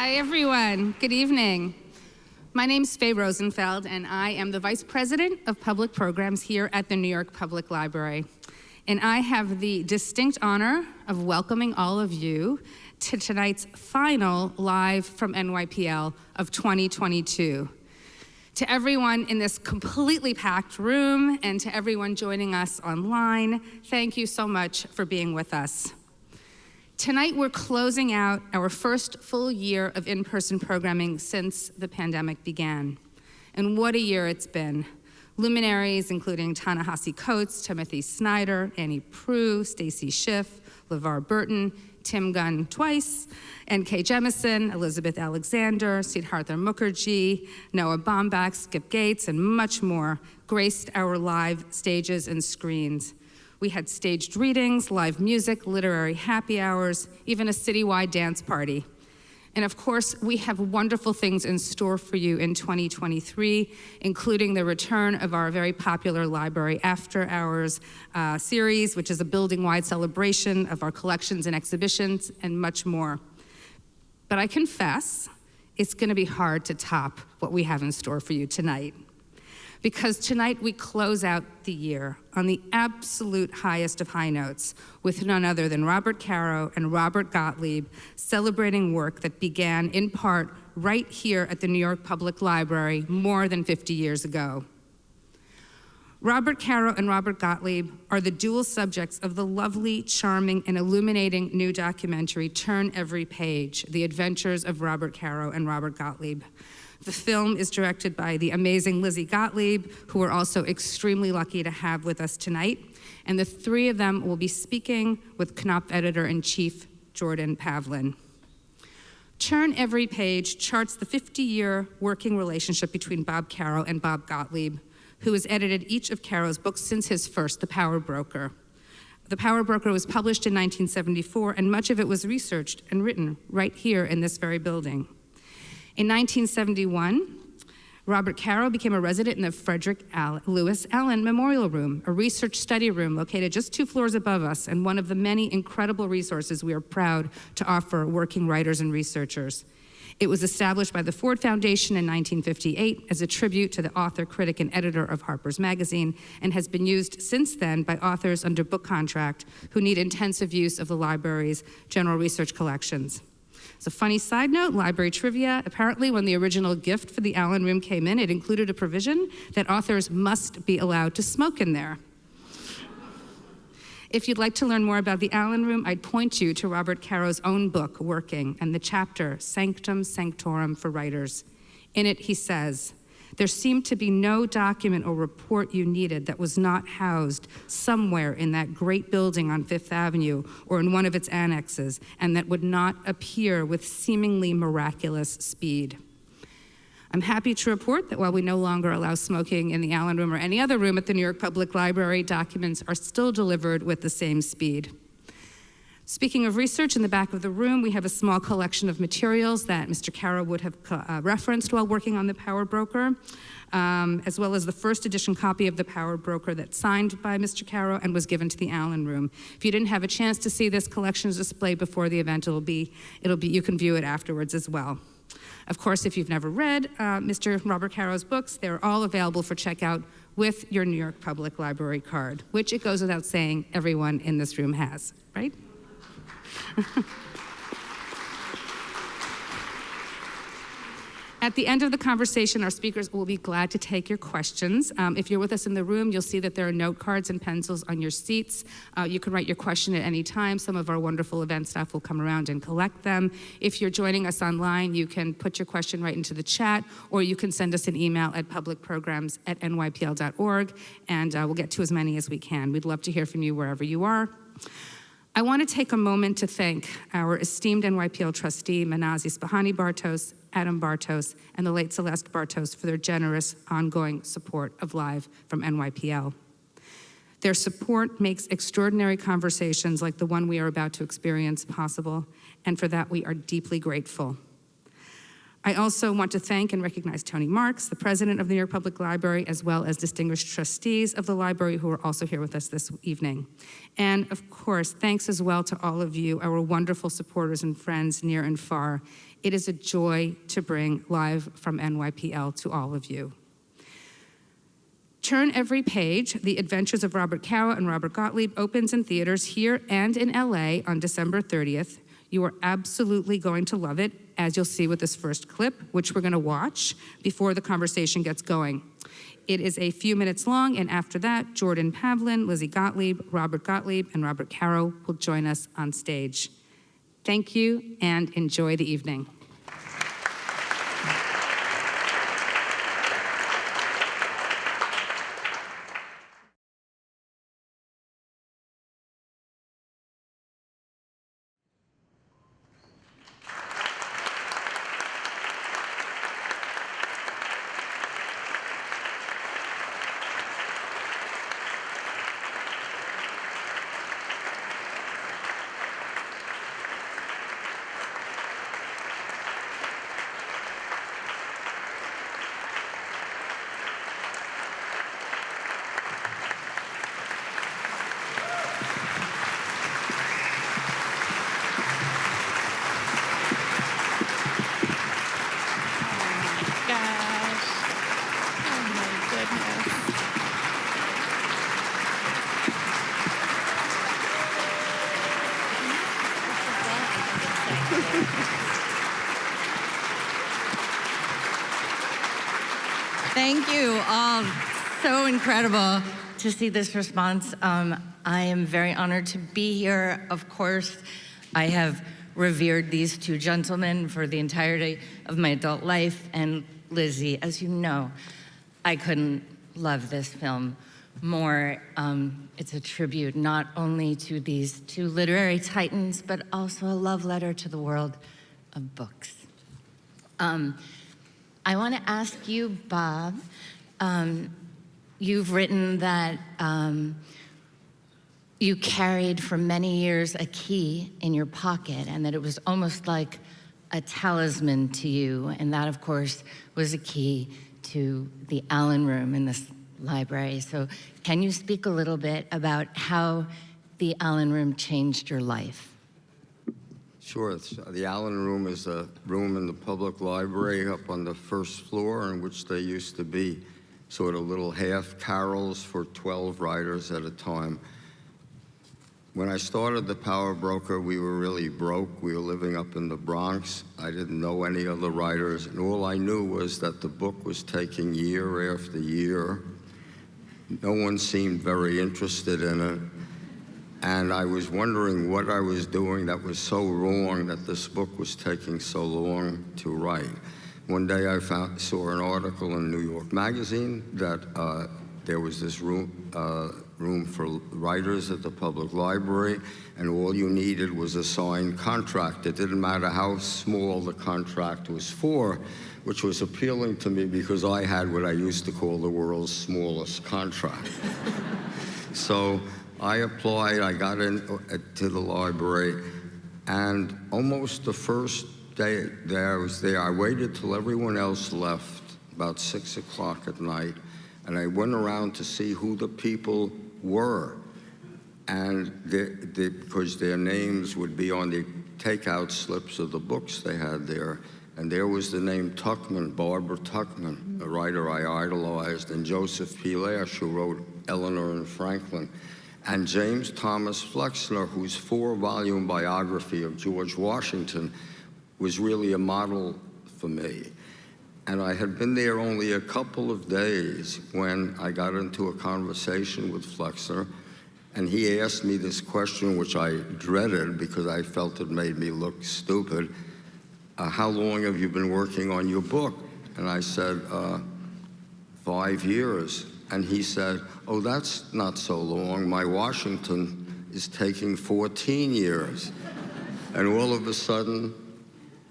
Hi, everyone. Good evening. My name's Faye Rosenfeld, and I am the Vice President of Public Programs here at the New York Public Library. And I have the distinct honor of welcoming all of you to tonight's final Live from NYPL of 2022. To everyone in this completely packed room and to everyone joining us online, thank you so much for being with us. Tonight, we're closing out our first full year of in-person programming since the pandemic began. And what a year it's been. Luminaries including Ta-Nehisi Coates, Timothy Snyder, Annie Proulx, Stacy Schiff, LeVar Burton, Tim Gunn twice, N.K. Jemisin, Elizabeth Alexander, Siddhartha Mukherjee, Noah Baumbach, Skip Gates, and much more graced our live stages and screens. We had staged readings, live music, literary happy hours, even a citywide dance party. And of course, we have wonderful things in store for you in 2023, including the return of our very popular Library After Hours series, which is a building-wide celebration of our collections and exhibitions, and much more. But I confess, it's gonna be hard to top what we have in store for you tonight. Because tonight we close out the year on the absolute highest of high notes with none other than Caro and Robert Gottlieb celebrating work that began in part right here at the New York Public Library more than 50 years ago. Caro and Robert Gottlieb are the dual subjects of the lovely, charming, and illuminating new documentary, Turn Every Page, The Adventures of Caro and Robert Gottlieb. The film is directed by the amazing Lizzie Gottlieb, who we're also extremely lucky to have with us tonight. And the three of them will be speaking with Knopf editor-in-chief Jordan Pavlin. Turn Every Page charts the 50-year working relationship between Caro and Bob Gottlieb, who has edited each of Caro's books since his first, The Power Broker. The Power Broker was published in 1974, and much of it was researched and written right here in this very building. In 1971, Caro became a resident in the Frederick Lewis Allen Memorial Room, a research study room located just 2 floors above us and one of the many incredible resources we are proud to offer working writers and researchers. It was established by the Ford Foundation in 1958 as a tribute to the author, critic, and editor of Harper's Magazine, and has been used since then by authors under book contract who need intensive use of the library's general research collections. As a funny side note, library trivia, apparently when the original gift for the Allen Room came in, it included a provision that authors must be allowed to smoke in there. If you'd like to learn more about the Allen Room, I'd point you to Caro's own book, Working, and the chapter, Sanctum Sanctorum for Writers. In it, he says, "There seemed to be no document or report you needed that was not housed somewhere in that great building on Fifth Avenue or in one of its annexes, and that would not appear with seemingly miraculous speed." I'm happy to report that while we no longer allow smoking in the Allen Room or any other room at the New York Public Library, documents are still delivered with the same speed. Speaking of research, in the back of the room, we have a small collection of materials that Mr. Caro would have referenced while working on The Power Broker, as well as the first edition copy of The Power Broker that's signed by Mr. Caro and was given to the Allen Room. If you didn't have a chance to see this collections display before the event, you can view it afterwards as well. Of course, if you've never read Mr. Robert Caro's books, they're all available for checkout with your New York Public Library card, which it goes without saying everyone in this room has, right? At the end of the conversation, our speakers will be glad to take your questions. If you're with us in the room, you'll see that there are note cards and pencils on your seats. You can write your question at any time. Some of our wonderful event staff will come around and collect them. If you're joining us online, you can put your question right into the chat, or you can send us an email at publicprograms@nypl.org, and we'll get to as many as we can. We'd love to hear from you wherever you are. I want to take a moment to thank our esteemed NYPL trustee, Manazi Spahani Bartos, Adam Bartos, and the late Celeste Bartos for their generous ongoing support of Live from NYPL. Their support makes extraordinary conversations like the one we are about to experience possible, and for that we are deeply grateful. I also want to thank and recognize Tony Marks, the president of the New York Public Library, as well as distinguished trustees of the library who are also here with us this evening. And of course, thanks as well to all of you, our wonderful supporters and friends near and far. It is a joy to bring Live from NYPL to all of you. Turn Every Page, The Adventures of Caro and Robert Gottlieb opens in theaters here and in LA on December 30th. You are absolutely going to love it, as you'll see with this first clip, which we're going to watch before the conversation gets going. It is a few minutes long, and after that, Jordan Pavlin, Lizzie Gottlieb, Robert Gottlieb, and Robert Caro will join us on stage. Thank you, and enjoy the evening. Thank you all. So incredible to see this response. I am very honored to be here. Of course, I have revered these two gentlemen for the entirety of my adult life. And Lizzie, as you know, I couldn't love this film more. It's a tribute not only to these two literary titans, but also a love letter to the world of books. I want to ask you, Bob, you've written that you carried for many years a key in your pocket and that it was almost like a talisman to you. And that, of course, was a key to the Allen Room in this library. So can you speak a little bit about how the Allen Room changed your life? Sure. The Allen Room is a room in the public library up on the first floor in which they used to be sort of little half carols for 12 writers at a time. When I started the Power Broker, we were really broke. We were living up in the Bronx. I didn't know any other writers, and all I knew was that the book was taking year after year. No one seemed very interested in it. And I was wondering what I was doing that was so wrong that this book was taking so long to write. One day I saw an article in New York Magazine that there was this room for writers at the public library, and all you needed was a signed contract. It didn't matter how small the contract was for, which was appealing to me because I had what I used to call the world's smallest contract. So I applied, I got to the library, and almost the first day that I was there, I waited till everyone else left, about 6 o'clock at night, and I went around to see who the people were. And because their names would be on the takeout slips of the books they had there. And there was the name Tuckman, Barbara Tuckman, a writer I idolized, and Joseph P. Lash, who wrote Eleanor and Franklin, and James Thomas Flexner, whose 4-volume biography of George Washington was really a model for me. And I had been there only a couple of days when I got into a conversation with Flexner, and he asked me this question, which I dreaded because I felt it made me look stupid. How long have you been working on your book? And I said, 5 years. And he said, oh, that's not so long. My Washington is taking 14 years. And all of a sudden,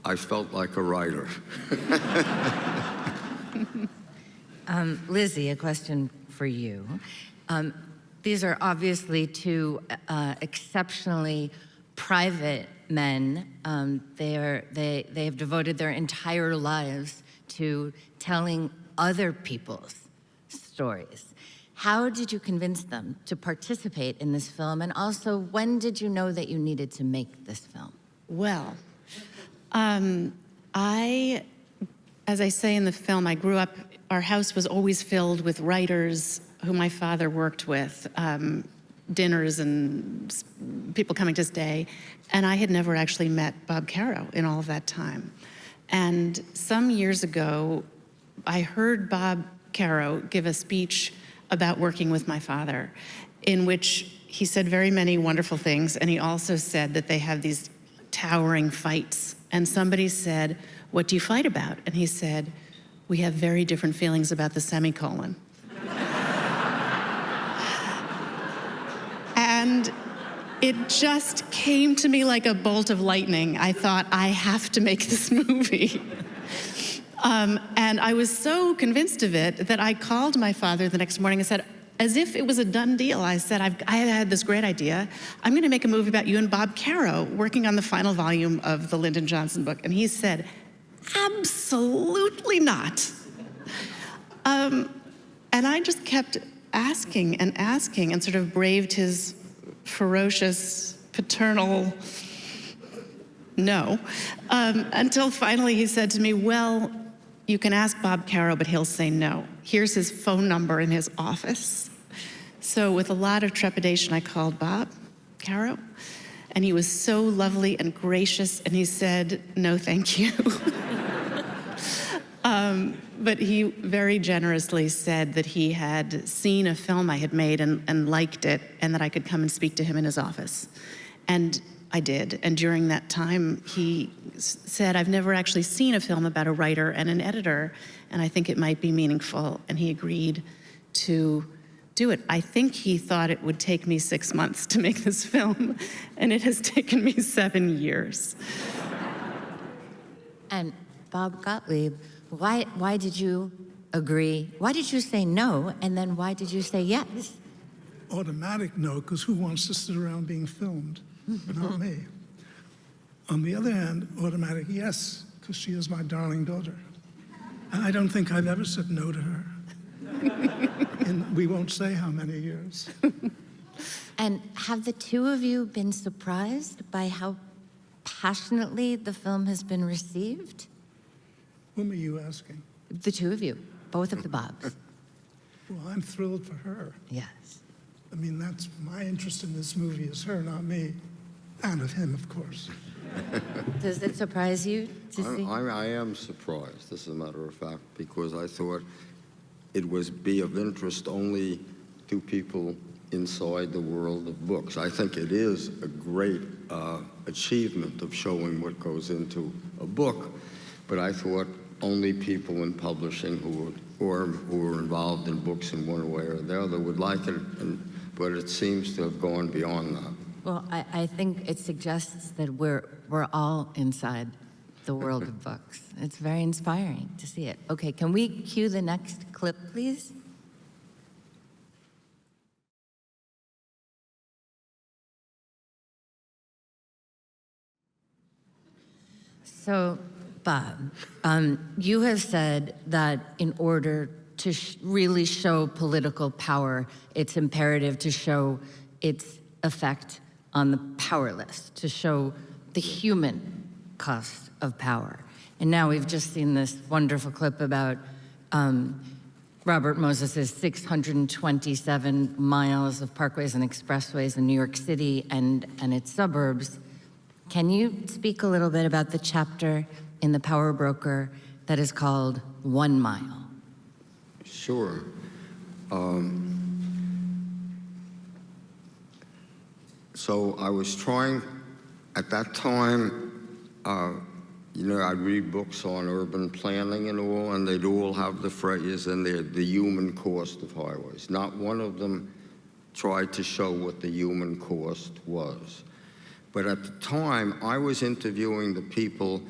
I felt like a writer. Lizzie, a question for you. These are obviously two exceptionally private men. They have devoted their entire lives to telling other people's stories. How did you convince them to participate in this film? And also, when did you know that you needed to make this film? Well, As I say in the film, I grew up, our house was always filled with writers who my father worked with, dinners and people coming to stay, and I had never actually met Bob Caro in all of that time. And some years ago, I heard Bob Caro give a speech about working with my father, in which he said very many wonderful things, and he also said that they have these towering fights. And somebody said, "What do you fight about?" And he said, "We have very different feelings about the semicolon." And it just came to me like a bolt of lightning. I thought, I have to make this movie. And I was so convinced of it that I called my father the next morning and said, as if it was a done deal, I said, I had this great idea. I'm gonna make a movie about you and Bob Caro working on the final volume of the Lyndon Johnson book. And he said, absolutely not. And I just kept asking and sort of braved his ferocious, paternal no, until finally he said to me, well, you can ask Bob Caro, but he'll say no. Here's his phone number in his office. So with a lot of trepidation, I called Bob Caro, and he was so lovely and gracious, and he said, no, thank you. But he very generously said that he had seen a film I had made and liked it, and that I could come and speak to him in his office. And I did, and during that time, he said, I've never actually seen a film about a writer and an editor, and I think it might be meaningful, and he agreed to do it. I think he thought it would take me 6 months to make this film, and it has taken me 7 years. And Bob Gottlieb, why did you agree? Why did you say no, and then why did you say yes? Automatic no, because who wants to sit around being filmed? Not me. On the other hand, automatic yes, because she is my darling daughter. And I don't think I've ever said no to her. And we won't say how many years. And have the two of you been surprised by how passionately the film has been received? Whom are you asking? The two of you, both of the Bobs. Well, I'm thrilled for her. Yes. I mean, that's my interest in this movie is her, not me. And of him, of course. Does it surprise you to see? I am surprised, as a matter of fact, because I thought it would be of interest only to people inside the world of books. I think it is a great achievement of showing what goes into a book, but I thought only people in publishing who were involved in books in one way or the other would like it, but it seems to have gone beyond that. Well, I think it suggests that we're all inside the world of books. It's very inspiring to see it. Okay, can we cue the next clip, please? So, Bob, you have said that in order to really show political power, it's imperative to show its effect on the powerless, to show the human cost of power. And now we've just seen this wonderful clip about Robert Moses's 627 miles of parkways and expressways in New York City and its suburbs. Can you speak a little bit about the chapter in The Power Broker that is called 1 Mile? Sure. So I was trying, at that time, you know, I'd read books on urban planning and all, and they'd all have the phrase in there, the human cost of highways. Not one of them tried to show what the human cost was. But at the time, I was interviewing the people,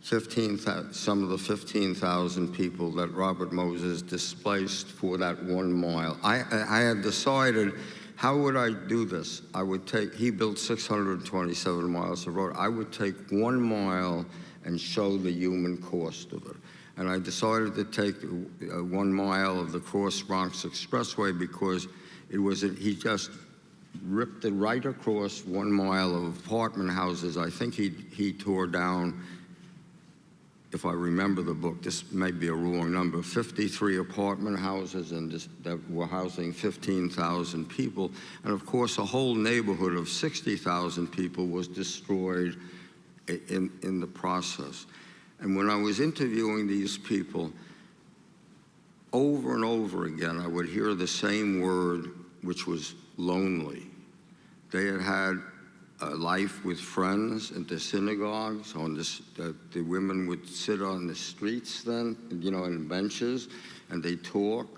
some of the 15,000 people that Robert Moses displaced for that 1 mile. I had decided, how would I do this? I would take, he built 627 miles of road. I would take 1 mile and show the human cost of it. And I decided to take 1 mile of the Cross Bronx Expressway because it was, he just ripped it right across 1 mile of apartment houses. I think he tore down if I remember the book, this may be a wrong number, 53 apartment houses that were housing 15,000 people. And of course, a whole neighborhood of 60,000 people was destroyed in the process. And when I was interviewing these people, over and over again, I would hear the same word, which was lonely. They had had a life with friends at the synagogues. The women would sit on the streets then, in benches, and they talk.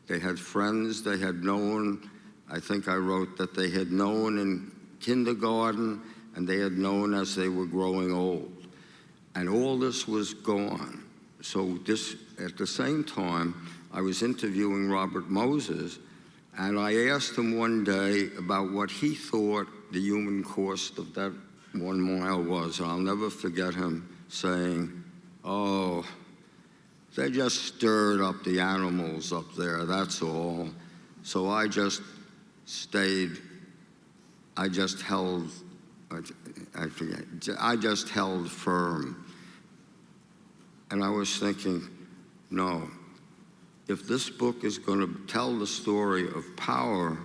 They had friends they had known. I think I wrote that they had known in kindergarten, and they had known as they were growing old. And all this was gone. So at the same time, I was interviewing Robert Moses, and I asked him one day about what he thought the human cost of that 1 mile was. And I'll never forget him saying, "Oh, they just stirred up the animals up there, that's all." So I just stayed, I just held firm. And I was thinking, no, if this book is going to tell the story of power,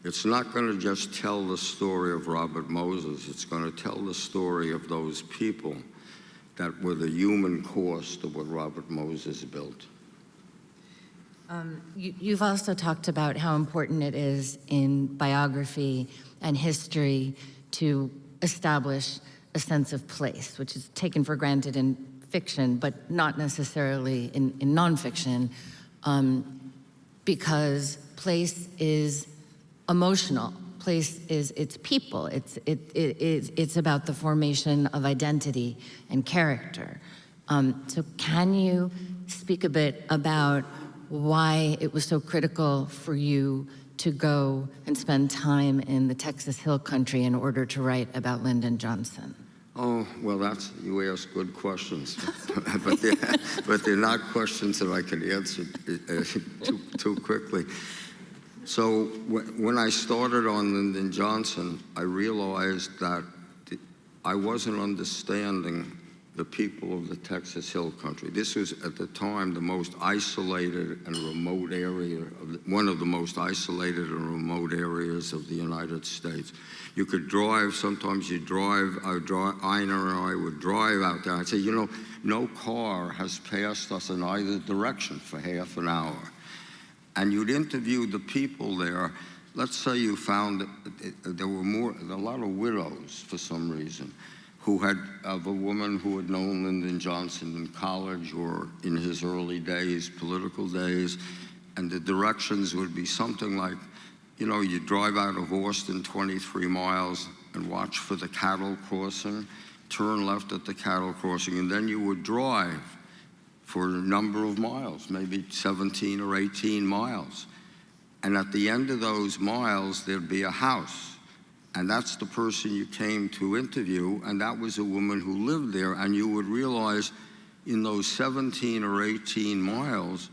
it's not going to just tell the story of Robert Moses. It's going to tell the story of those people that were the human cost of what Robert Moses built. You've also talked about how important it is in biography and history to establish a sense of place, which is taken for granted in fiction, but not necessarily in nonfiction, because place is emotional. Place is, it's people. It's about the formation of identity and character. So can you speak a bit about why it was so critical for you to go and spend time in the Texas Hill Country in order to write about Lyndon Johnson? Oh, well, you ask good questions, but they're not questions that I can answer too quickly. So when I started on Lyndon Johnson, I realized that I wasn't understanding the people of the Texas Hill Country. This was, at the time, the most isolated and remote area, one of the most isolated and remote areas of the United States. You could drive, sometimes you drive, Ina and I would drive out there. I'd say, no car has passed us in either direction for half an hour. And you'd interview the people there. Let's say you found that there were a lot of widows for some reason, of a woman who had known Lyndon Johnson in college or in his early days, political days, and the directions would be something like, you drive out of Austin 23 miles and watch for the cattle crossing, turn left at the cattle crossing, and then you would drive for a number of miles, maybe 17 or 18 miles. And at the end of those miles, there'd be a house. And that's the person you came to interview, and that was a woman who lived there, and you would realize in those 17 or 18 miles,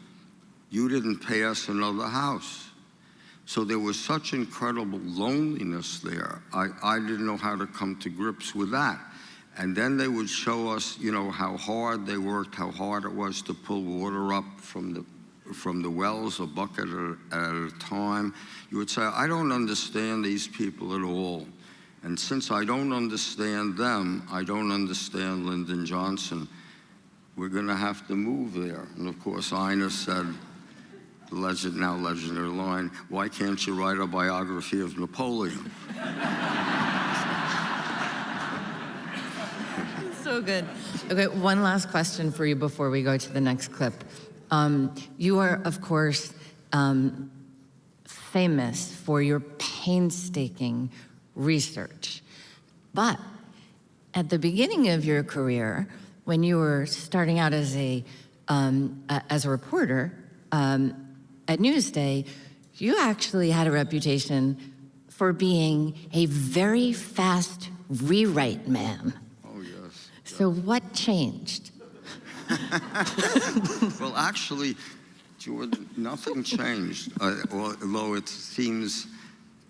you didn't pass another house. So there was such incredible loneliness there. I didn't know how to come to grips with that. And then they would show us, how hard they worked, how hard it was to pull water up from the wells, a bucket at a time. You would say, I don't understand these people at all. And since I don't understand them, I don't understand Lyndon Johnson. We're going to have to move there. And of course, Ina said, the now legendary line, why can't you write a biography of Napoleon? So good. Okay, one last question for you before we go to the next clip. You are, of course, famous for your painstaking research. But at the beginning of your career, when you were starting out as a reporter at Newsday, you actually had a reputation for being a very fast rewrite man. Oh, yes. So what changed? Well, actually, Jordan, nothing changed. Although it seems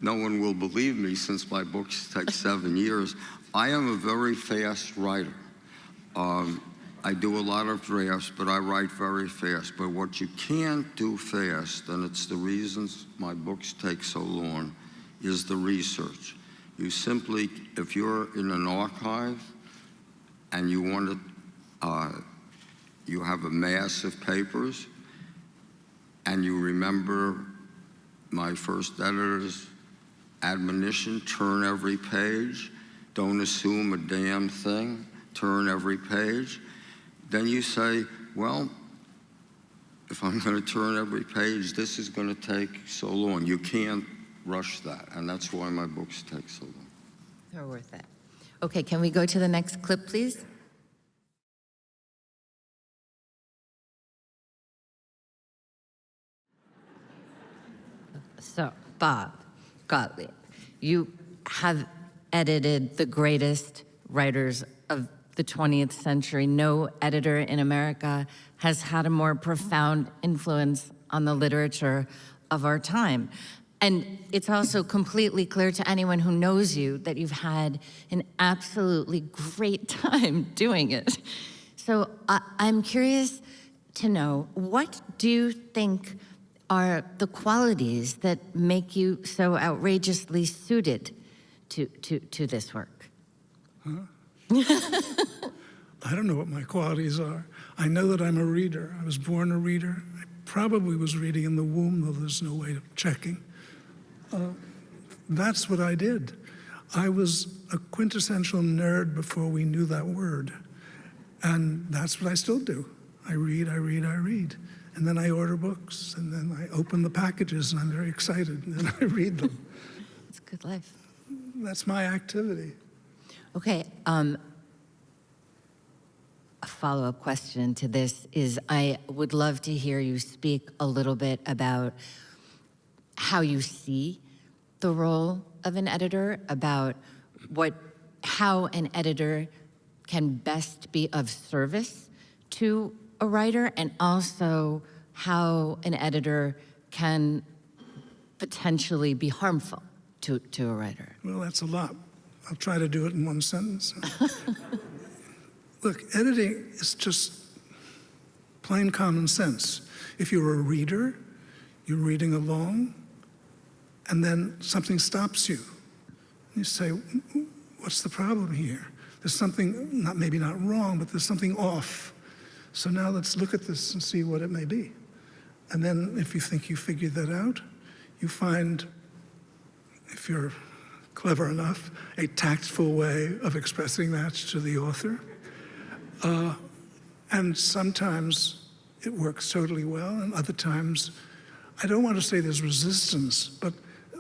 no one will believe me since my books take 7 years, I am a very fast writer. I do a lot of drafts, but I write very fast. But what you can't do fast, and it's the reasons my books take so long, is the research. You simply, if you're in an archive and you want to, you have a mass of papers, and you remember my first editor's admonition, turn every page, don't assume a damn thing, turn every page. Then you say, well, if I'm going to turn every page, this is going to take so long. You can't rush that, and that's why my books take so long. They're worth it. Okay, can we go to the next clip, please? So, Bob Gottlieb, you have edited the greatest writers of the 20th century. No editor in America has had a more profound influence on the literature of our time. And it's also completely clear to anyone who knows you that you've had an absolutely great time doing it. So I'm curious to know, what do you think are the qualities that make you so outrageously suited to this work? I don't know what my qualities are. I know that I'm a reader. I was born a reader. I probably was reading in the womb, though there's no way of checking. That's what I did. I was a quintessential nerd before we knew that word. And that's what I still do. I read, I read, I read. And then I order books, and then I open the packages, and I'm very excited, and then I read them. It's a good life. That's my activity. Okay, a follow-up question to this is, I would love to hear you speak a little bit about how you see the role of an editor, about how an editor can best be of service to a writer, and also how an editor can potentially be harmful to a writer. Well, that's a lot. I'll try to do it in one sentence. Look, editing is just plain common sense. If you're a reader, you're reading along, and then something stops you. You say, what's the problem here? There's something, maybe not wrong, but there's something off. So now let's look at this and see what it may be. And then if you think you figured that out, you find, if you're clever enough, a tactful way of expressing that to the author. And sometimes it works totally well, and other times, I don't want to say there's resistance, but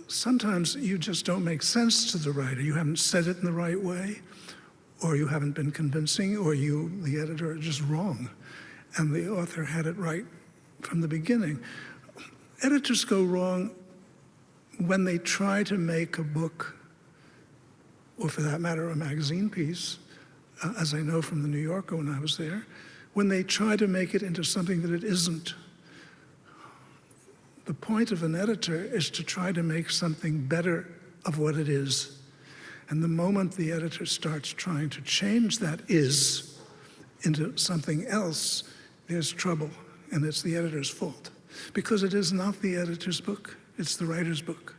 sometimes you just don't make sense to the writer. You haven't said it in the right way, or you haven't been convincing, or you, the editor, are just wrong. And the author had it right from the beginning. Editors go wrong when they try to make a book, or for that matter, a magazine piece, as I know from the New Yorker when I was there, when they try to make it into something that it isn't. The point of an editor is to try to make something better of what it is. And the moment the editor starts trying to change that is into something else, there's trouble, and it's the editor's fault. Because it is not the editor's book, it's the writer's book.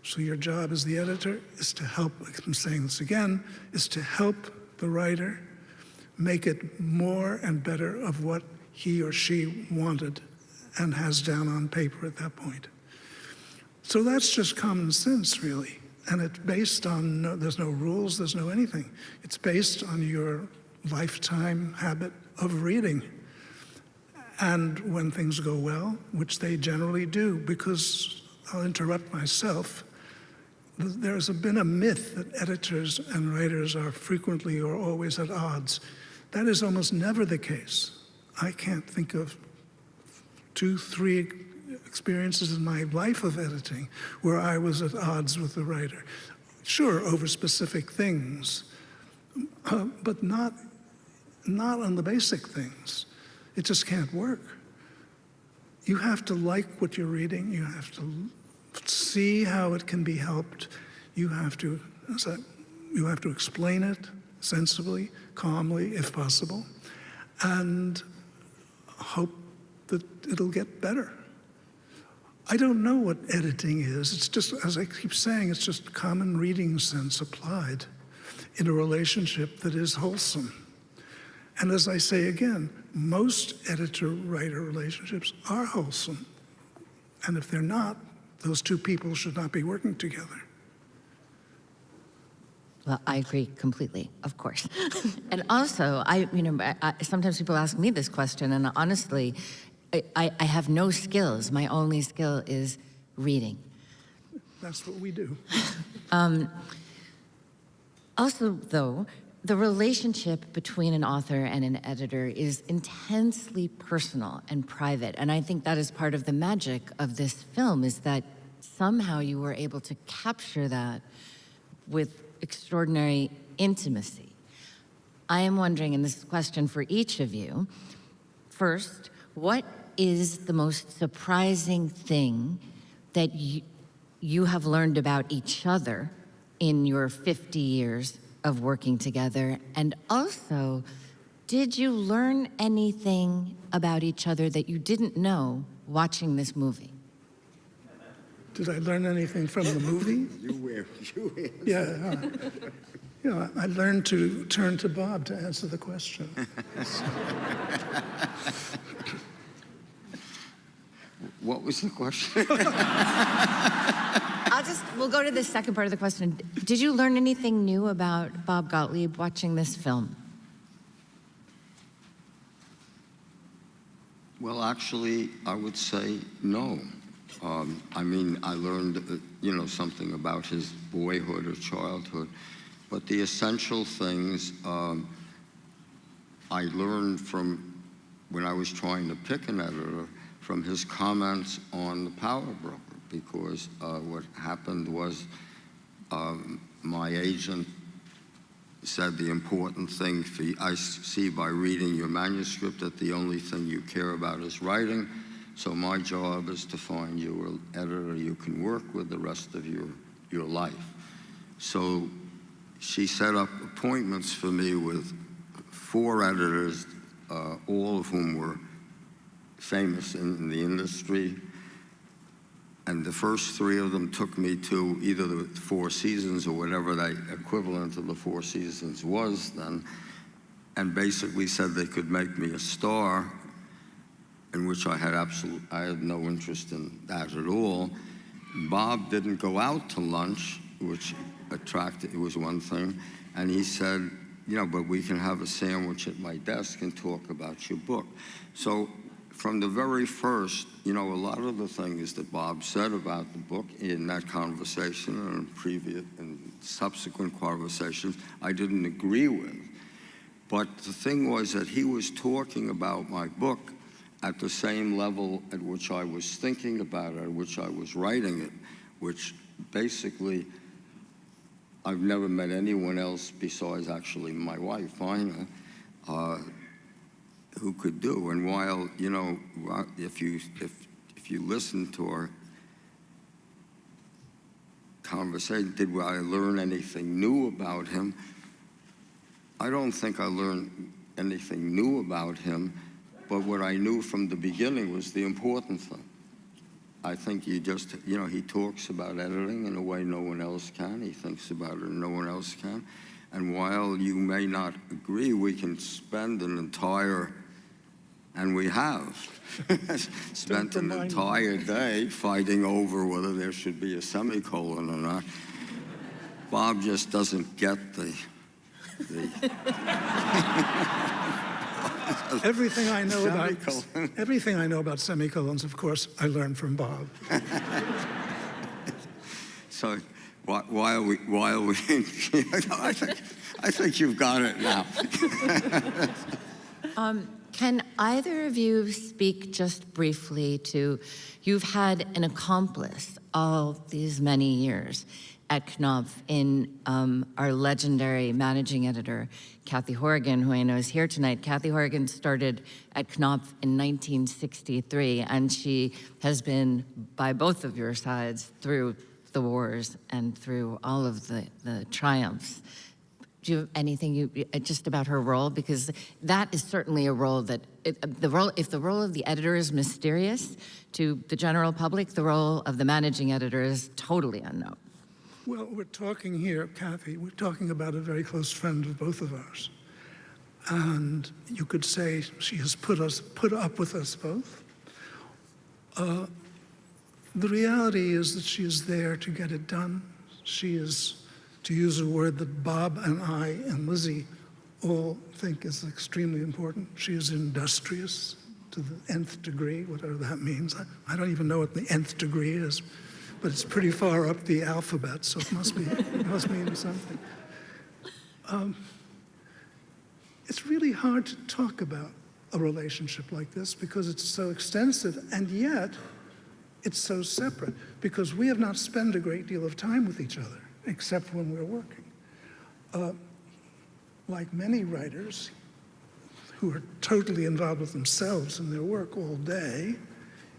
So your job as the editor is to help, I'm saying this again, is to help the writer make it more and better of what he or she wanted and has down on paper at that point. So that's just common sense, really. And it's based on, there's no rules, there's no anything. It's based on your lifetime habit of reading. And when things go well, which they generally do, because I'll interrupt myself, there's been a myth that editors and writers are frequently or always at odds. That is almost never the case. I can't think of 2, 3 experiences in my life of editing where I was at odds with the writer. Sure, over specific things, but not on the basic things. It just can't work. You have to like what you're reading. You have to see how it can be helped. You have to explain it sensibly, calmly, if possible. and hope that it'll get better. I don't know what editing is. It's just, as I keep saying, it's just common reading sense applied in a relationship that is wholesome. And as I say again, most editor-writer relationships are wholesome. And if they're not, those two people should not be working together. Well, I agree completely, of course. And also, sometimes people ask me this question, and honestly, I have no skills. My only skill is reading. That's what we do. Also, though, the relationship between an author and an editor is intensely personal and private. And I think that is part of the magic of this film, is that somehow you were able to capture that with extraordinary intimacy. I am wondering, and this is a question for each of you, first, what is the most surprising thing that you have learned about each other in your 50 years of working together? And also, did you learn anything about each other that you didn't know watching this movie? Did I learn anything from the movie? You Yeah. I learned to turn to Bob to answer the question. What was the question? We'll go to the second part of the question. Did you learn anything new about Bob Gottlieb watching this film? Well, actually, I would say no. I learned, something about his boyhood or childhood, but the essential things I learned from when I was trying to pick an editor, from his comments on The Power Broker, because what happened was my agent said the important thing I see by reading your manuscript that the only thing you care about is writing. So my job is to find you an editor you can work with the rest of your life. So she set up appointments for me with 4 editors, all of whom were famous in the industry. And the first 3 of them took me to either the 4 Seasons or whatever the equivalent of the 4 Seasons was then, and basically said they could make me a star, in which I had no interest in that at all. Bob didn't go out to lunch, which it was one thing, and he said, but we can have a sandwich at my desk and talk about your book. So from the very first, a lot of the things that Bob said about the book in that conversation and previous and subsequent conversations, I didn't agree with. But the thing was that he was talking about my book at the same level at which I was thinking about it, at which I was writing it, which basically I've never met anyone else besides actually my wife, Ina, who could do. And while, if you listen to our conversation, did I learn anything new about him? I don't think I learned anything new about him, but what I knew from the beginning was the important thing. I think he talks about editing in a way no one else can. He thinks about it and no one else can. And while you may not agree, we can spend an entire, and we have, spent an entire day fighting over whether there should be a semicolon or not. Bob just doesn't get the Everything I know about semicolons, of course, I learned from Bob. So while we I think you've got it now. Can either of you speak just briefly to, you've had an accomplice all these many years at Knopf in our legendary managing editor, Kathy Horrigan, who I know is here tonight. Kathy Horrigan started at Knopf in 1963, and she has been by both of your sides through the wars and through all of the triumphs. Do you have anything just about her role? Because that is certainly a role that, if the role of the editor is mysterious to the general public, the role of the managing editor is totally unknown. Well, we're talking here, Kathy, we're talking about a very close friend of both of ours. And you could say she has put up with us both. The reality is that she is there to get it done. She is, to use a word that Bob and I and Lizzie all think is extremely important, she is industrious to the nth degree, whatever that means. I don't even know what the nth degree is, but it's pretty far up the alphabet, so it must mean something. It's really hard to talk about a relationship like this because it's so extensive, and yet it's so separate because we have not spent a great deal of time with each other, except when we're working. Like many writers who are totally involved with themselves and their work all day,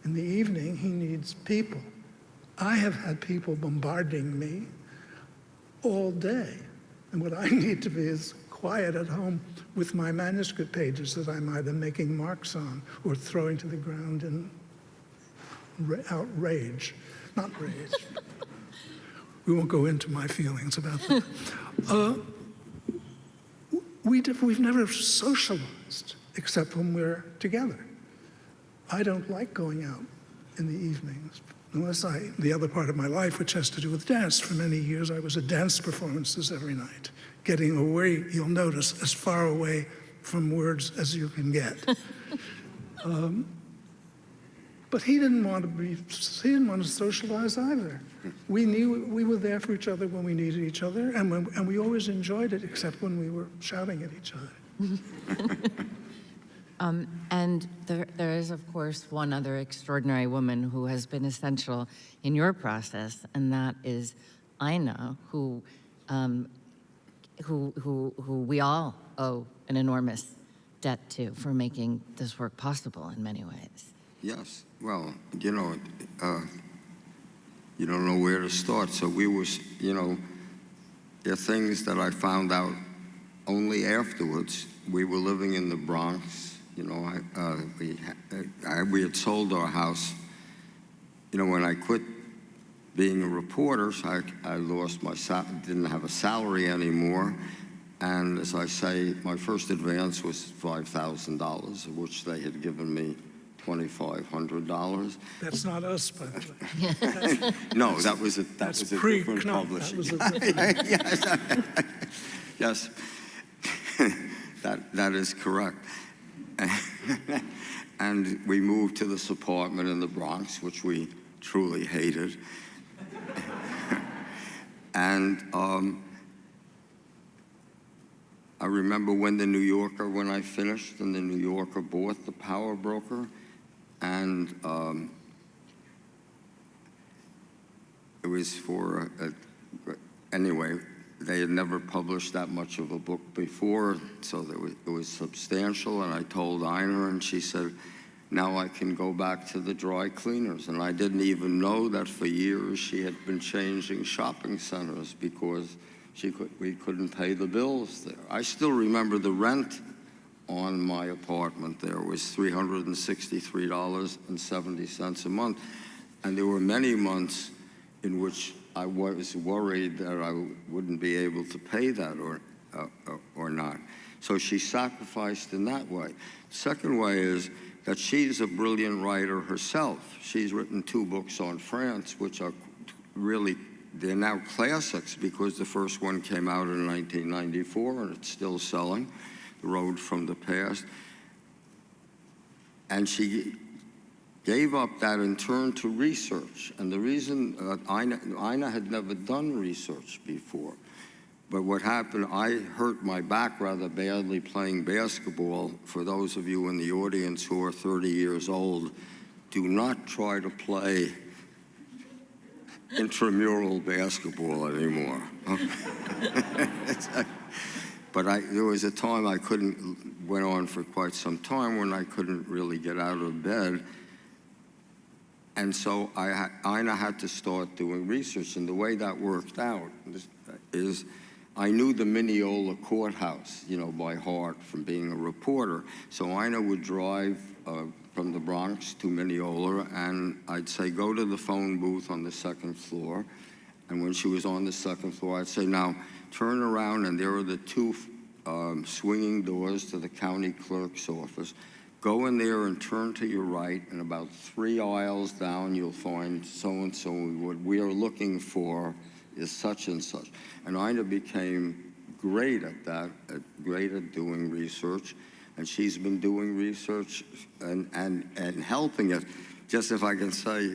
in the evening he needs people. I have had people bombarding me all day, and what I need to be is quiet at home with my manuscript pages that I'm either making marks on or throwing to the ground in outrage, not rage. We won't go into my feelings about that. We've never socialized except when we're together. I don't like going out in the evenings, unless the other part of my life, which has to do with dance. For many years, I was at dance performances every night, getting away, you'll notice, as far away from words as you can get. But he didn't want to socialize either. We knew we were there for each other when we needed each other, and we always enjoyed it, except when we were shouting at each other. And there is, of course, one other extraordinary woman who has been essential in your process, and that is Ina, who we all owe an enormous debt to for making this work possible in many ways. Yes, well, you know, you don't know where to start. So we were, you know, there are things that I found out only afterwards. We were living in the Bronx, you know, we had sold our house. You know, when I quit being a reporter, so I lost didn't have a salary anymore. And as I say, my first advance was $5,000, of which they had given me $2,500. That's not us, by the way. No, that was a different Knopf. publishing. Yes. That is correct. And we moved to this apartment in the Bronx, which we truly hated. And I remember when the New Yorker, when I finished, and the New Yorker bought the Power Broker, and it was for, anyway, they had never published that much of a book before, so it was substantial, and I told Ina, and she said, now I can go back to the dry cleaners. And I didn't even know that for years she had been changing shopping centers because we couldn't pay the bills there. I still remember the rent on my apartment there was $363.70 a month. And there were many months in which I was worried that I wouldn't be able to pay that or not. So she sacrificed in that way. Second way is that she's a brilliant writer herself. She's written 2 books on France, which are really, they're now classics because the first one came out in 1994 and it's still selling, The Road from the Past. And she gave up that and turned to research. And the reason, Ina had never done research before. But what happened, I hurt my back rather badly playing basketball. For those of you in the audience who are 30 years old, do not try to play intramural basketball anymore. But there was a time went on for quite some time when I couldn't really get out of bed. And so Ina had to start doing research. And the way that worked out is I knew the Mineola courthouse, by heart from being a reporter. So Ina would drive from the Bronx to Mineola, and I'd say, go to the phone booth on the second floor. And when she was on the second floor, I'd say, now turn around, and there are the two swinging doors to the county clerk's office. Go in there and turn to your right, and about 3 aisles down, you'll find so-and-so. What we are looking for is such and such. And Ina became great at that, great at doing research. And she's been doing research and helping it. Just if I can say,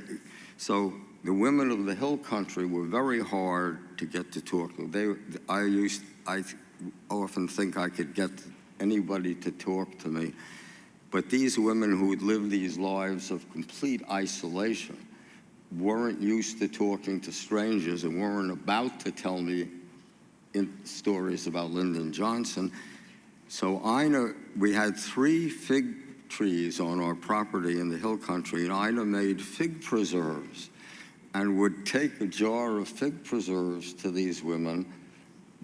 so the women of the Hill Country were very hard to get to talk to. I often think I could get anybody to talk to me. But these women who would live these lives of complete isolation weren't used to talking to strangers and weren't about to tell me stories about Lyndon Johnson. So Ina, we had 3 fig trees on our property in the Hill Country, and Ina made fig preserves and would take a jar of fig preserves to these women,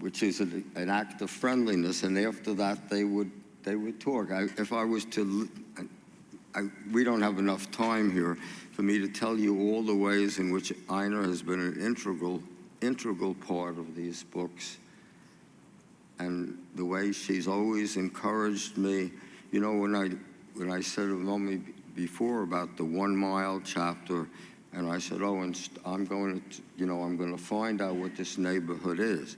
which is an act of friendliness, and after that they would talk. If I was to, we don't have enough time here for me to tell you all the ways in which Ina has been an integral part of these books, and the way she's always encouraged me. When I said a moment before about the 1 mile chapter, and I said, oh, and I'm going to find out what this neighborhood is.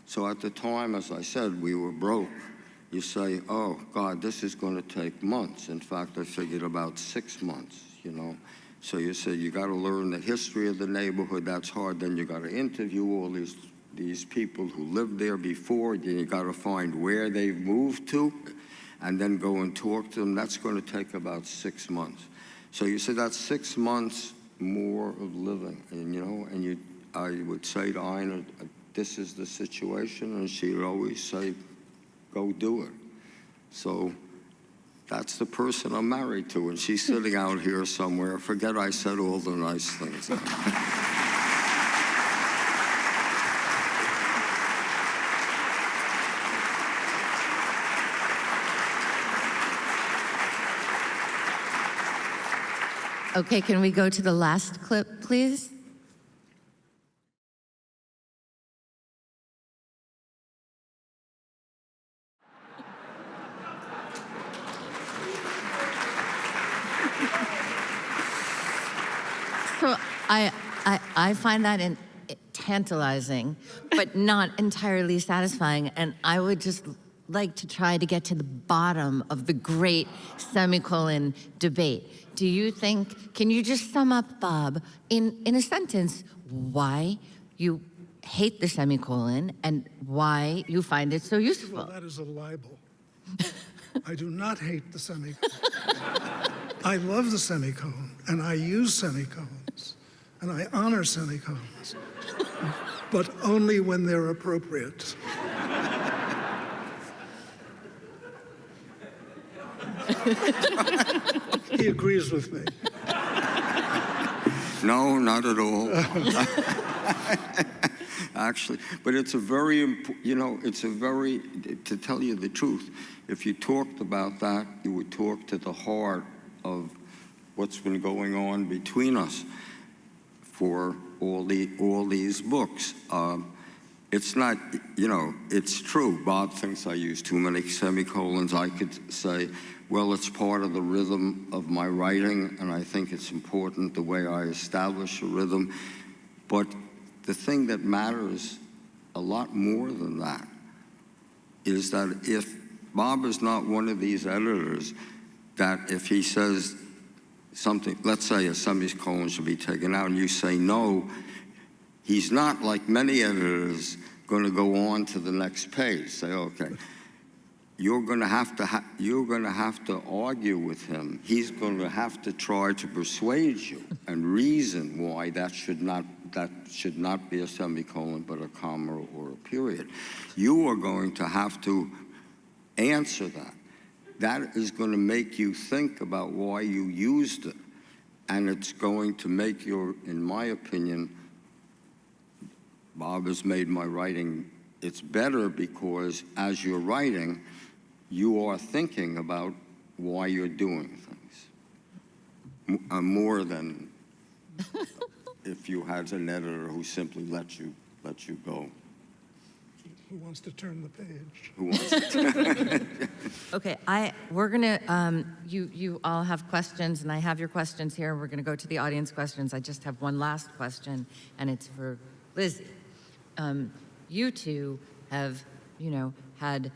So at the time, as I said, we were broke. You say, oh, God, this is going to take months. In fact, I figured about 6 months, So you say, you got to learn the history of the neighborhood. That's hard. Then you got to interview all these people who lived there before. Then you got to find where they've moved to, and then go and talk to them. That's going to take about 6 months. So you say that's 6 months more of living. And, I would say to Ina, this is the situation, and she would always say, go do it. So that's the person I'm married to, and she's sitting out here somewhere. Forget I said all the nice things. Okay, can we go to the last clip, please? So I find that tantalizing, but not entirely satisfying. And I would just like to try to get to the bottom of the great semicolon debate. Do you think, can you just sum up, Bob, in a sentence, why you hate the semicolon and why you find it so useful? Well, that is a libel. I do not hate the semicolon. I love the semicolon, and I use semicolons, and I honor semicolons, but only when they're appropriate. He agrees with me. No, not at all. Actually, but it's a very, to tell you the truth, if you talked about that, you would talk to the heart of what's been going on between us for all these books. It's not, it's true. Bob thinks I use too many semicolons. I could say, well, it's part of the rhythm of my writing, and I think it's important the way I establish a rhythm. But the thing that matters a lot more than that is that if Bob is not one of these editors, that if he says something, let's say a semicolon should be taken out, and you say no, he's not, like many editors, going to go on to the next page. Say, okay, you're going to have to argue with him. He's going to have to try to persuade you and reason why that should not be a semicolon but a comma or a period. You are going to have to answer that. That is going to make you think about why you used it, and it's going to make in my opinion, Bob has made my writing it's better because as you're writing, you are thinking about why you're doing things. More than if you had an editor who simply let you go. Who wants to turn the page? Who wants to? Okay, we're gonna, you all have questions, and I have your questions here. We're gonna go to the audience questions. I just have one last question, and it's for Lizzie. You two have, had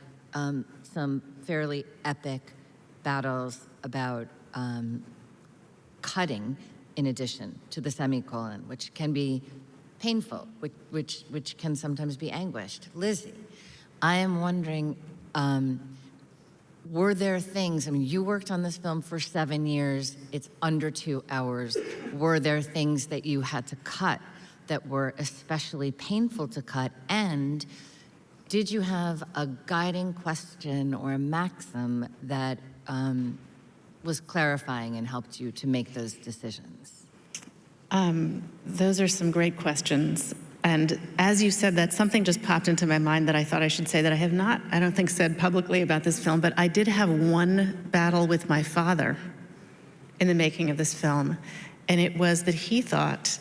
some fairly epic battles about cutting in addition to the semicolon, which can be painful, which can sometimes be anguished. Lizzie, I am wondering, were there things, you worked on this film for 7 years, it's under 2 hours. Were there things that you had to cut that were especially painful to cut? And did you have a guiding question or a maxim that was clarifying and helped you to make those decisions? Those are some great questions. And as you said that, something just popped into my mind that I thought I should say that I have not, I don't think, said publicly about this film, but I did have one battle with my father in the making of this film. And it was that he thought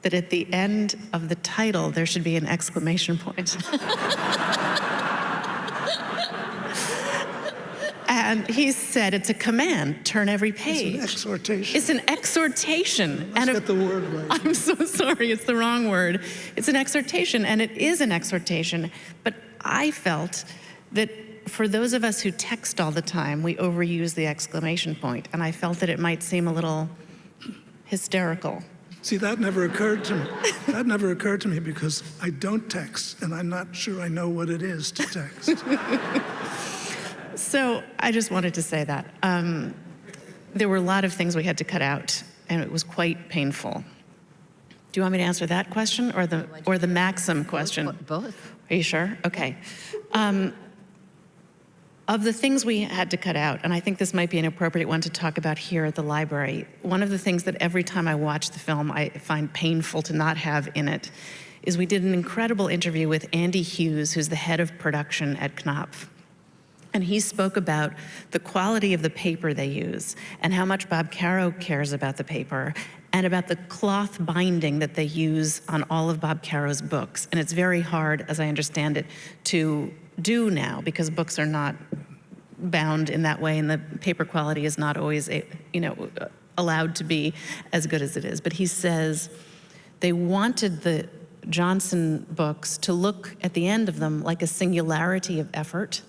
that at the end of the title, there should be an exclamation point. And he said, it's a command, turn every page. It's an exhortation. It's an exhortation. Let's get the word right. I'm so sorry, it's the wrong word. It's an exhortation, and it is an exhortation. But I felt that for those of us who text all the time, we overuse the exclamation point, and I felt that it might seem a little hysterical. See, that never occurred to me. That never occurred to me because I don't text, and I'm not sure I know what it is to text. So I just wanted to say that. There were a lot of things we had to cut out, and it was quite painful. Do you want me to answer that question or the maxim question? Both. Are you sure? Okay. Of the things we had to cut out, and I think this might be an appropriate one to talk about here at the library, one of the things that every time I watch the film I find painful to not have in it is we did an incredible interview with Andy Hughes, who's the head of production at Knopf. And he spoke about the quality of the paper they use and how much Bob Caro cares about the paper and about the cloth binding that they use on all of Bob Caro's books. And it's very hard, as I understand it, to do now because books are not bound in that way and the paper quality is not always, allowed to be as good as it is. But he says they wanted the Johnson books to look at the end of them like a singularity of effort.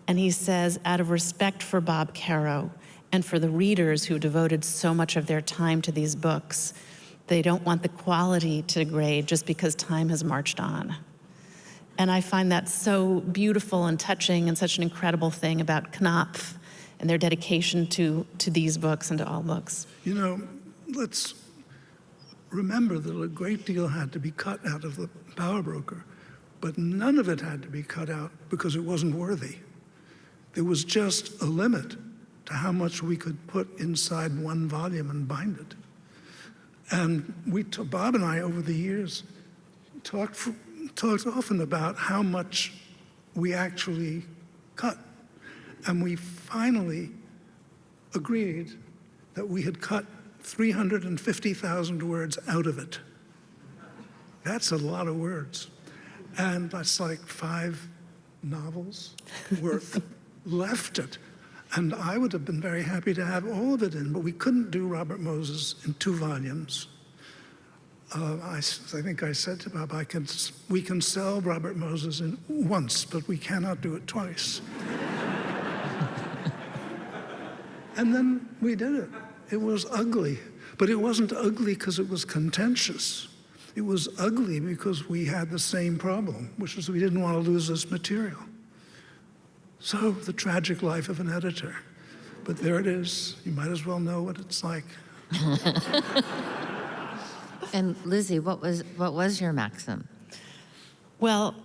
And he says, out of respect for Bob Caro and for the readers who devoted so much of their time to these books, they don't want the quality to degrade just because time has marched on. And I find that so beautiful and touching and such an incredible thing about Knopf and their dedication to these books and to all books. Let's remember that a great deal had to be cut out of the Power Broker, but none of it had to be cut out because it wasn't worthy. There was just a limit to how much we could put inside one volume and bind it. And Bob and I, over the years, talked often about how much we actually cut. And we finally agreed that we had cut 350,000 words out of it. That's a lot of words. And that's like 5 novels worth left it. And I would have been very happy to have all of it in, but we couldn't do Robert Moses in 2 volumes. I think I said to Bob, we can sell Robert Moses in once, but we cannot do it twice. And then we did it. It was ugly, but it wasn't ugly because it was contentious. It was ugly because we had the same problem, which was we didn't want to lose this material. So, the tragic life of an editor. But there it is. You might as well know what it's like. And Lizzie, what was your maxim? Well,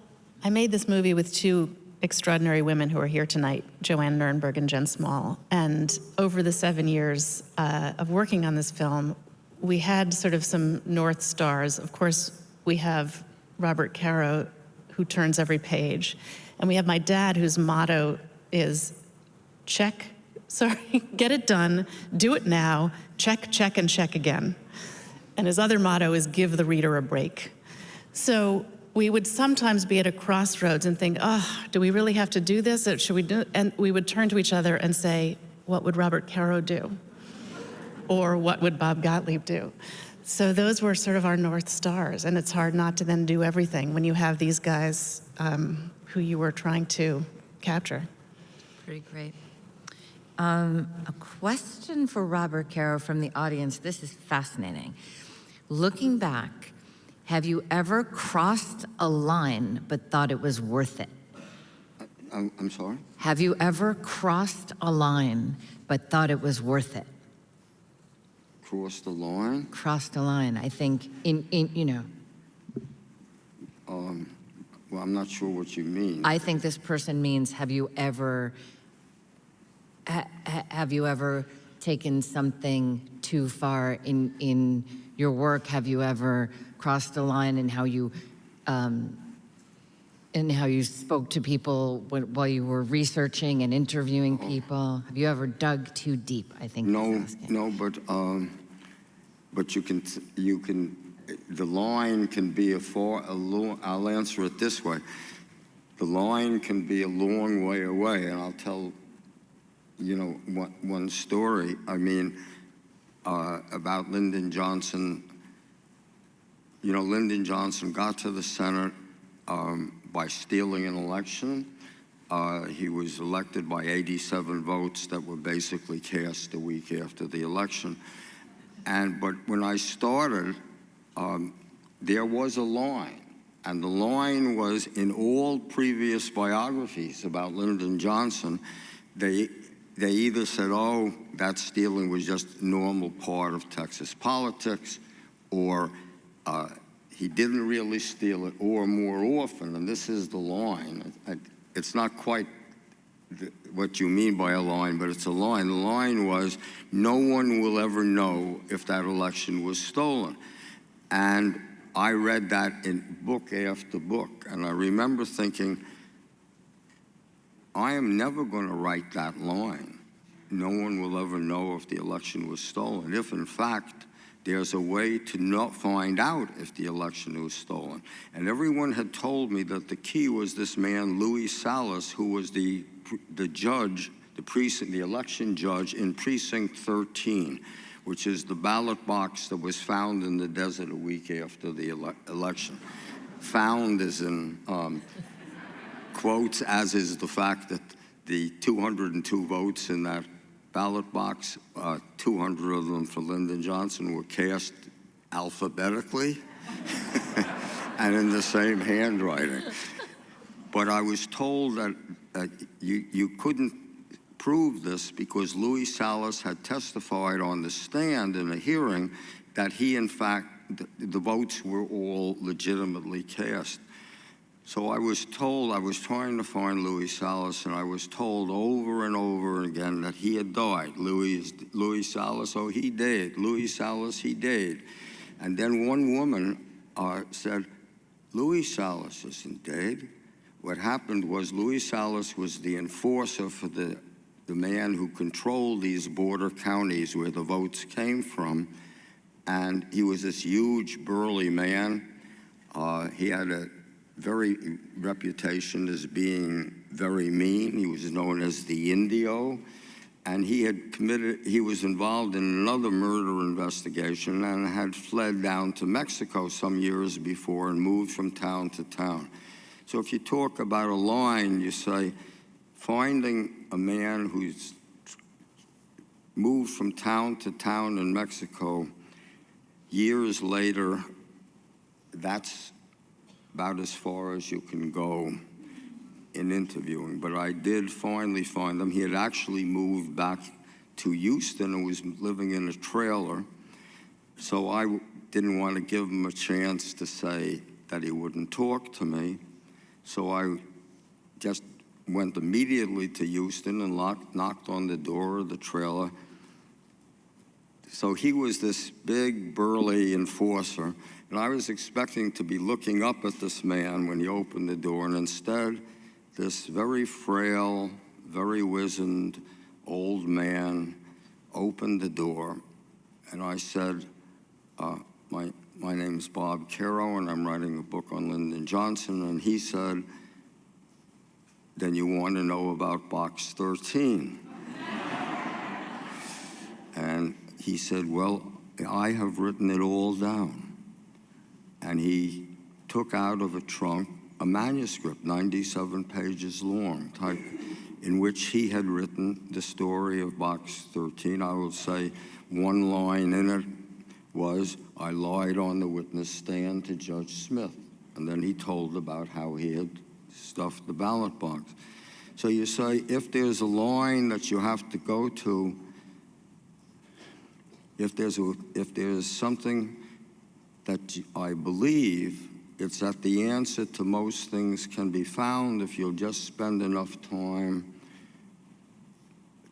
I made this movie with 2 extraordinary women who are here tonight, Joanne Nurnberg and Jen Small. And over the 7 years of working on this film, we had sort of some North Stars. Of course, we have Robert Caro, who turns every page. And we have my dad, whose motto is get it done, do it now, check, check, and check again. And his other motto is give the reader a break. So we would sometimes be at a crossroads and think, oh, do we really have to do this? Or should we do it? And we would turn to each other and say, what would Robert Caro do? Or what would Bob Gottlieb do? So those were sort of our North Stars, and it's hard not to then do everything when you have these guys who you were trying to capture. Pretty great. A question for Robert Caro from the audience. This is fascinating. Looking back, have you ever crossed a line but thought it was worth it? I'm sorry? Have you ever crossed a line but thought it was worth it? Crossed the line? Crossed a line, I think, Well, I'm not sure what you mean. I think this person means, have you ever taken something too far in your work? Have you ever crossed a line in how you spoke to people while you were researching and interviewing people? Have you ever dug too deep? I think. No, but you can. The line can be I'll answer it this way. The line can be a long way away, and I'll tell, one story. I mean, about Lyndon Johnson. Lyndon Johnson got to the Senate by stealing an election. He was elected by 87 votes that were basically cast a week after the election. But when I started, there was a line, and the line was in all previous biographies about Lyndon Johnson. They either said, oh, that stealing was just a normal part of Texas politics, or he didn't really steal it, or more often, and this is the line. It's not quite what you mean by a line, but it's a line. The line was, no one will ever know if that election was stolen. And I read that in book after book, and I remember thinking, I am never going to write that line. No one will ever know if the election was stolen. If, in fact, there's a way to not find out if the election was stolen. And everyone had told me that the key was this man, Louis Salas, who was the judge, the election judge in Precinct 13, which is the ballot box that was found in the desert a week after the election. Found as in quotes, as is the fact that the 202 votes in that ballot box, 200 of them for Lyndon Johnson, were cast alphabetically and in the same handwriting. But I was told that you couldn't prove this because Louis Salas had testified on the stand in a hearing that he, in fact, the votes were all legitimately cast. So I was told, I was trying to find Louis Salas, and I was told over and over again that he had died. Louis Salas, oh, he died. Louis Salas, he died. And then one woman said, Louis Salas isn't dead. What happened was Louis Salas was the enforcer for the man who controlled these border counties where the votes came from. And he was this huge, burly man. He had a very reputation as being very mean. He was known as the Indio. And he was involved in another murder investigation and had fled down to Mexico some years before and moved from town to town. So if you talk about a line, you say, finding a man who's moved from town to town in Mexico, years later, that's about as far as you can go in interviewing. But I did finally find him. He had actually moved back to Houston and was living in a trailer. So I didn't want to give him a chance to say that he wouldn't talk to me. So I just went immediately to Houston and knocked on the door of the trailer. So he was this big, burly enforcer, and I was expecting to be looking up at this man when he opened the door, and instead, this very frail, very wizened old man opened the door, and I said, my name is Bob Caro, and I'm writing a book on Lyndon Johnson, and he said, then you want to know about Box 13. And he said, well, I have written it all down. And he took out of a trunk a manuscript, 97 pages long, type, in which he had written the story of Box 13. I will say one line in it was, I lied on the witness stand to Judge Smith. And then he told about how he had stuffed the ballot box. So you say, if there's a line that you have to go to, if there's something that I believe, it's that the answer to most things can be found if you'll just spend enough time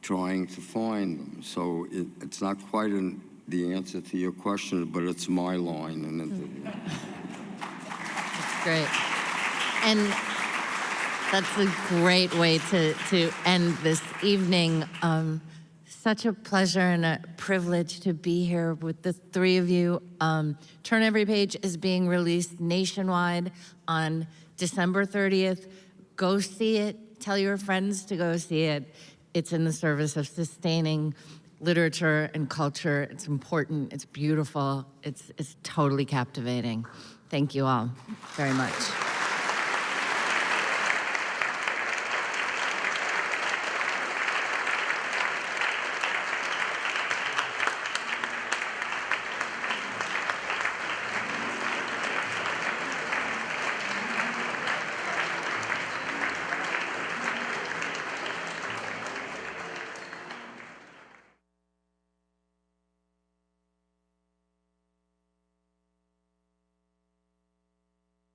trying to find them. So it's not quite the answer to your question, but it's my line. And That's great. And that's a great way to end this evening. Such a pleasure and a privilege to be here with the three of you. Turn Every Page is being released nationwide on December 30th. Go see it. Tell your friends to go see it. It's in the service of sustaining literature and culture. It's important. It's beautiful. It's totally captivating. Thank you all very much.